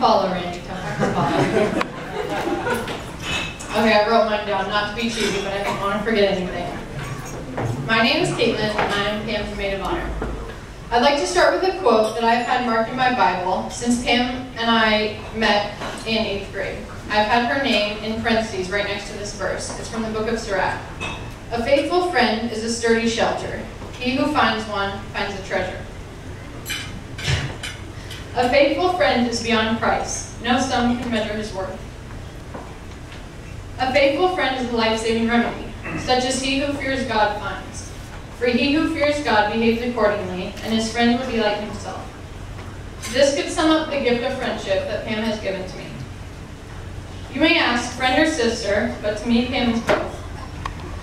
follow, Randy. Come follow. Okay, I wrote mine down, not to be cheesy, but I don't want to forget anything. My name is Caitlin, and I am Pam's maid of honor. I'd like to start with a quote that I've had marked in my Bible since Pam and I met in 8th grade. I've had her name in parentheses right next to this verse. It's from the book of Sirach. A faithful friend is a sturdy shelter. He who finds one finds a treasure. A faithful friend is beyond price. No sum can measure his worth. A faithful friend is a life-saving remedy, such as he who fears God finds. For he who fears God behaves accordingly, and his friend will be like himself. This could sum up the gift of friendship that Pam has given to me. You may ask, friend or sister, but to me, Pam is both.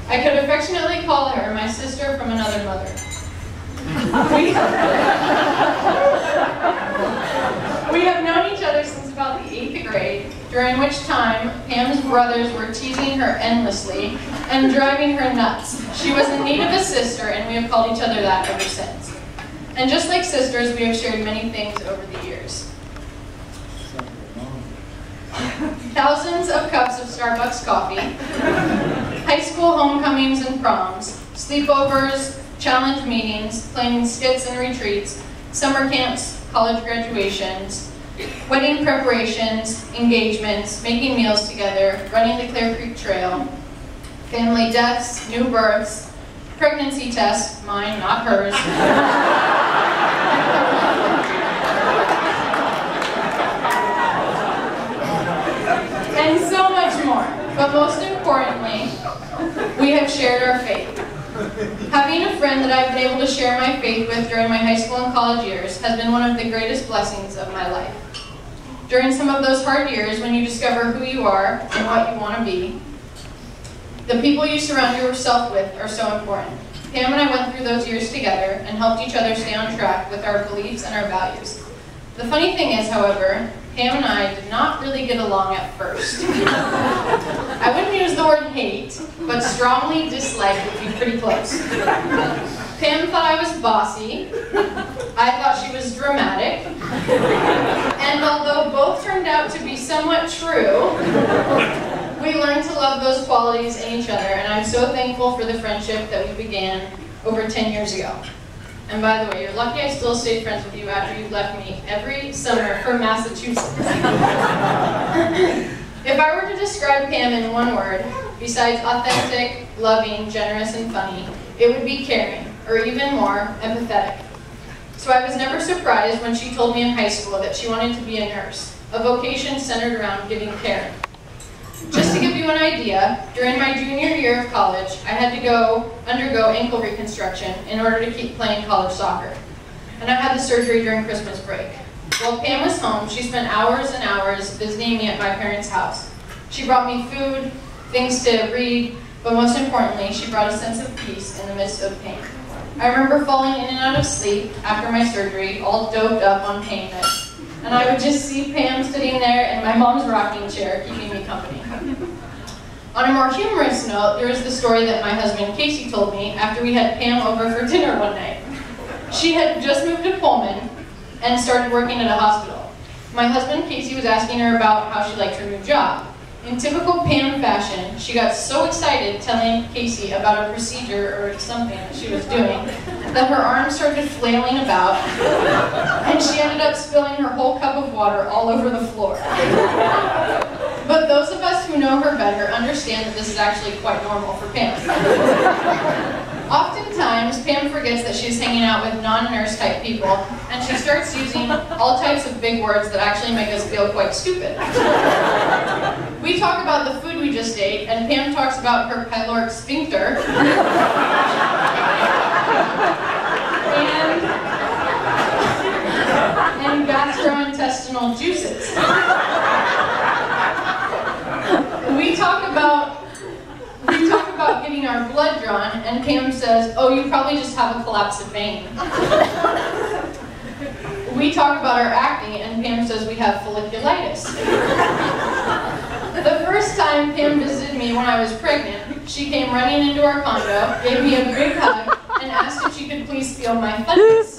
I could affectionately call her my sister from another mother. We have known each other since about the 8th grade, during which time Pam's brothers were teasing her endlessly and driving her nuts. She was in need of a sister, and we have called each other that ever since. And just like sisters, we have shared many things over the years. Thousands of cups of Starbucks coffee, high school homecomings and proms, sleepovers, challenge meetings, planning skits and retreats, summer camps, college graduations, wedding preparations, engagements, making meals together, running the Clear Creek Trail, family deaths, new births, pregnancy tests, mine, not hers, and so much more. But most importantly, we have shared our faith. Having a friend that I've been able to share my faith with during my high school and college years has been one of the greatest blessings of my life. During some of those hard years when you discover who you are and what you want to be, the people you surround yourself with are so important. Pam and I went through those years together and helped each other stay on track with our beliefs and our values. The funny thing is, however, Pam and I did not really get along at first. I wouldn't use the word hate, but strongly dislike would be pretty close. Pam thought I was bossy. I thought she was dramatic. And although both turned out to be somewhat true, we learned to love those qualities in each other, and I'm so thankful for the friendship that we began over 10 years ago. And by the way, you're lucky I still stayed friends with you after you left me every summer for Massachusetts. If I were to describe Pam in one word, besides authentic, loving, generous, and funny, it would be caring, or even more, empathetic. So I was never surprised when she told me in high school that she wanted to be a nurse, a vocation centered around giving care. Just to give you an idea, during my junior year of college, I had to undergo ankle reconstruction in order to keep playing college soccer. And I had the surgery during Christmas break. While Pam was home, she spent hours and hours visiting me at my parents' house. She brought me food, things to read, but most importantly, she brought a sense of peace in the midst of pain. I remember falling in and out of sleep after my surgery, all doped up on pain meds. And I would just see Pam sitting there in my mom's rocking chair, keeping me company. On a more humorous note, there is the story that my husband Casey told me after we had Pam over for dinner one night. She had just moved to Pullman and started working at a hospital. My husband Casey was asking her about how she liked her new job. In typical Pam fashion, she got so excited telling Casey about a procedure or something that she was doing that her arms started flailing about, and she ended up spilling her whole cup of water all over the floor. But those of us who know her better understand that this is actually quite normal for Pam. Oftentimes, Pam forgets that she's hanging out with non-nurse type people, and she starts using all types of big words that actually make us feel quite stupid. We talk about the food we just ate, and Pam talks about her pyloric sphincter, and gastrointestinal juices. We talk about getting our blood drawn, and Pam says, "Oh, you probably just have a collapsed vein." We talk about our acne, and Pam says we have folliculitis. The first time Pam visited me when I was pregnant, she came running into our condo, gave me a big hug, and asked if she could please feel my fundus.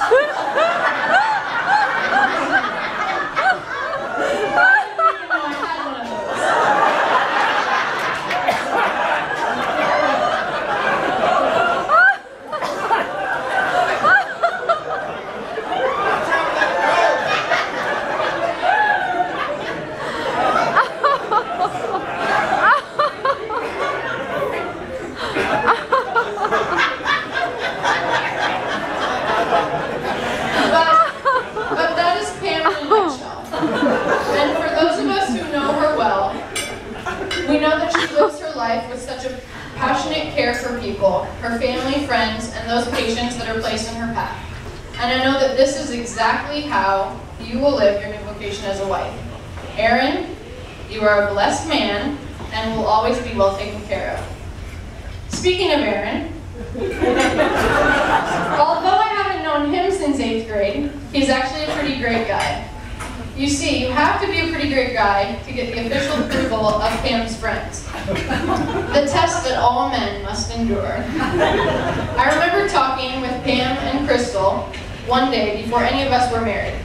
who know her well, we know that she lives her life with such a passionate care for people, her family, friends, and those patients that are placed in her path. And I know that this is exactly how you will live your new vocation as a wife. Aaron, you are a blessed man and will always be well taken care of. Speaking of Aaron, although I haven't known him since 8th grade, he's actually a pretty great guy. You see, you have to be a pretty great guy to get the official approval of Pam's friends. The test that all men must endure. I remember talking with Pam and Krystal one day before any of us were married,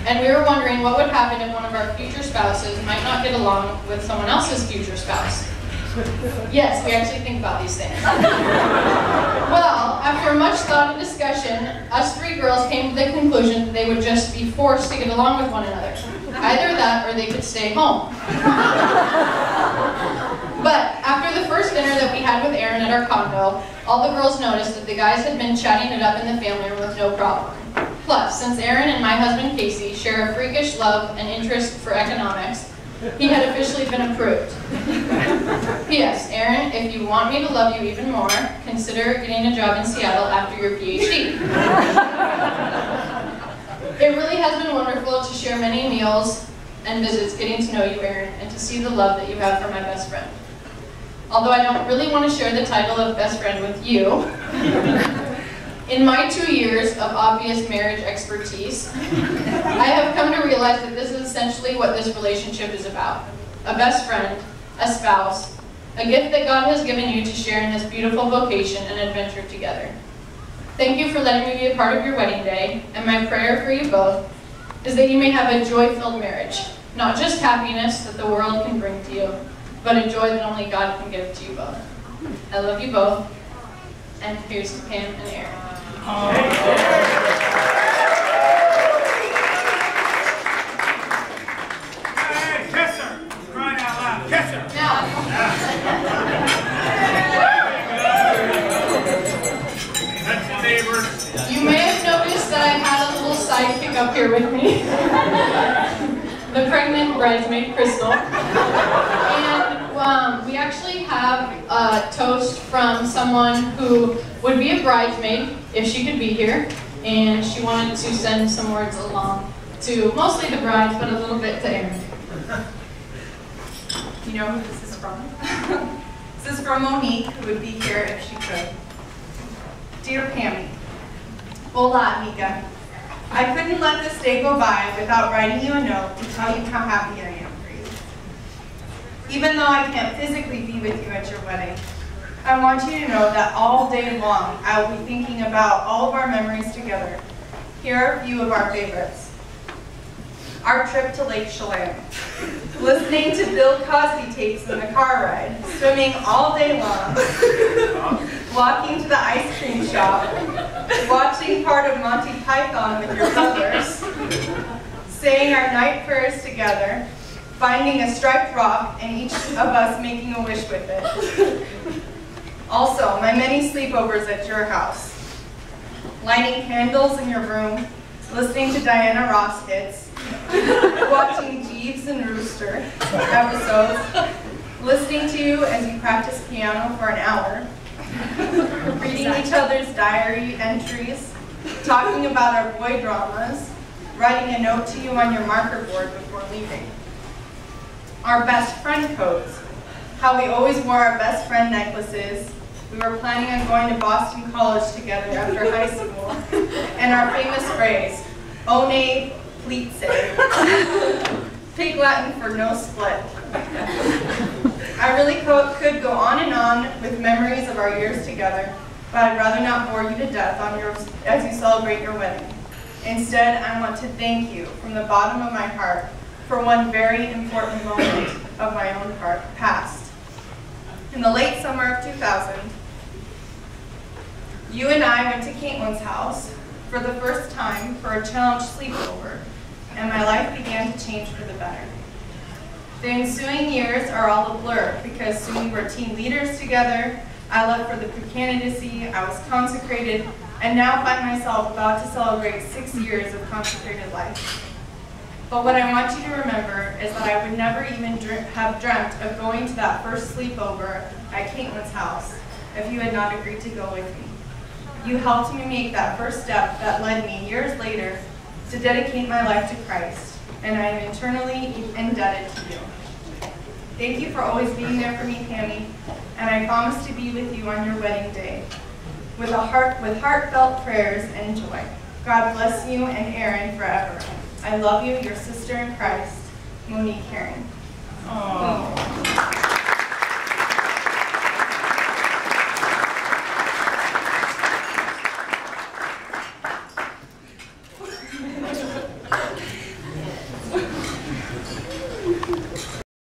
and we were wondering what would happen if one of our future spouses might not get along with someone else's future spouse. Yes, we actually think about these things. Well, after much thought and discussion, us three girls came to the conclusion that they would just be forced to get along with one another. Either that or they could stay home. But after the first dinner that we had with Aaron at our condo, all the girls noticed that the guys had been chatting it up in the family room with no problem. Plus, since Aaron and my husband Casey share a freakish love and interest for economics, he had officially been approved. P.S. Aaron, if you want me to love you even more, consider getting a job in Seattle after your PhD. It really has been wonderful to share many meals and visits getting to know you, Aaron, and to see the love that you have for my best friend. Although I don't really want to share the title of best friend with you, in my 2 years of obvious marriage expertise, I have come to realize that this is essentially what this relationship is about. A best friend, a spouse, a gift that God has given you to share in this beautiful vocation and adventure together. Thank you for letting me be a part of your wedding day, and my prayer for you both is that you may have a joy-filled marriage. Not just happiness that the world can bring to you, but a joy that only God can give to you both. I love you both, and here's to Pam and Aaron. Hey, kiss her! Crying out loud, kiss her! Now, That's the neighbors. you may have noticed that I had a little sidekick up here with me. The pregnant bridesmaid, Krystal. And we actually have a toast from someone who would be a bridesmaid if she could be here, and she wanted to send some words along to mostly the brides, but a little bit to Aaron. You know who this is from? This is from Monique, who would be here if she could. Dear Pammy, hola amiga. I couldn't let this day go by without writing you a note to tell you how happy I am for you. Even though I can't physically be with you at your wedding, I want you to know that all day long I will be thinking about all of our memories together. Here are a few of our favorites. Our trip to Lake Chelan, listening to Bill Cosby tapes in the car ride, swimming all day long, walking to the ice cream shop, watching part of Monty Python with your brothers, saying our night prayers together, finding a striped rock and each of us making a wish with it. Also, my many sleepovers at your house, lighting candles in your room, listening to Diana Ross hits, watching Jeeves and Rooster episodes, listening to you as you practice piano for an hour, reading each other's diary entries, talking about our boy dramas, writing a note to you on your marker board before leaving. Our best friend codes, how we always wore our best friend necklaces, we were planning on going to Boston College together after high school, and our famous phrase, "One plitze," Pig Latin for no split. I really could go on and on with memories of our years together, but I'd rather not bore you to death as you celebrate your wedding. Instead, I want to thank you from the bottom of my heart for one very important moment of my own past. In the late summer of 2000, you and I went to Caitlin's house for the first time for a challenge sleepover, and my life began to change for the better. The ensuing years are all a blur because soon we were team leaders together, I left for the pre-candidacy, I was consecrated, and now find myself about to celebrate 6 years of consecrated life. But what I want you to remember is that I would never even have dreamt of going to that first sleepover at Caitlin's house if you had not agreed to go with me. You helped me make that first step that led me years later to dedicate my life to Christ, and I am eternally indebted to you. Thank you for always being there for me, Pammy, and I promise to be with you on your wedding day with heartfelt prayers and joy. God bless you and Aaron forever. I love you, your sister in Christ, Monique Karen.